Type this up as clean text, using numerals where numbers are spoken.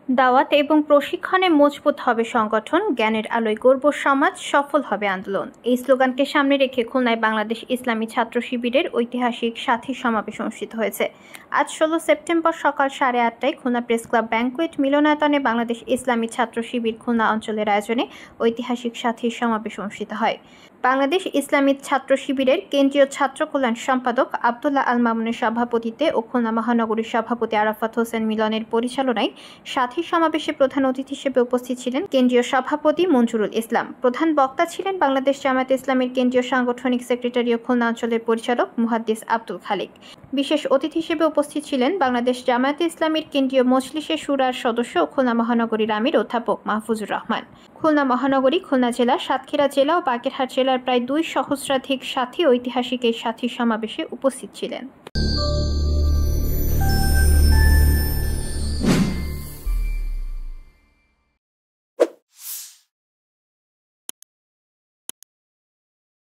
দাওয়াত এবং প্রশিক্ষণে মজবুত হবে সংগঠন, জ্ঞানের আলোয় গড়ব সমাজ, সফল হবে আন্দোলন। এই স্লোগানকে সামনে রেখে খুলনায় বাংলাদেশ ইসলামী ছাত্র শিবিরের ঐতিহাসিক সাথী সমাবেশ অনুষ্ঠিত হয়েছে। আজ 16 সেপ্টেম্বর সকাল 8:30টায় খুলনা প্রেস ক্লাব ব্যাংকুয়েট মিলনায়তনে বাংলাদেশ ইসলামী ছাত্র শিবির খুলনা অঞ্চলের আয়োজনে ঐতিহাসিক সাথী সমাবেশ অনুষ্ঠিত হয়। বাংলাদেশ ইসলামী ছাত্র শিবিরের কেন্দ্রীয় ছাত্র কল্যাণ সম্পাদক আব্দুল্লাহ আল মামুনের সভাপতিত্বে ও খুলনা মহানগরীর সভাপতি আরাফাত হোসেন মিলনের পরিচালনায় সাথী সমাবেশে প্রধান অতিথি হিসেবে উপস্থিত ছিলেন কেন্দ্রীয় সভাপতি মঞ্জুরুল ইসলাম। প্রধান বক্তা ছিলেন বাংলাদেশ জামায়াতে ইসলামীর কেন্দ্রীয় সাংগঠনিক সেক্রেটারি ও খুলনা অঞ্চলের পরিচালক মুহাদ্দিস আব্দুল খালিক। বিশেষ অতিথি হিসেবে উপস্থিত ছিলেন বাংলাদেশ জামায়াতে ইসলামীর কেন্দ্রীয় মজলিসে শুরার সদস্য ও খুলনা মহানগরীর আমির অধ্যাপক মাহফুজুর রহমান। খুলনা মহানগরী, খুলনা জেলা, সাতক্ষীরা জেলা ও বাগেরহাট জেলার প্রায় 2 সহস্রাধিক সাথী ঐতিহাসিক এই সাথী সমাবেশে উপস্থিত ছিলেন।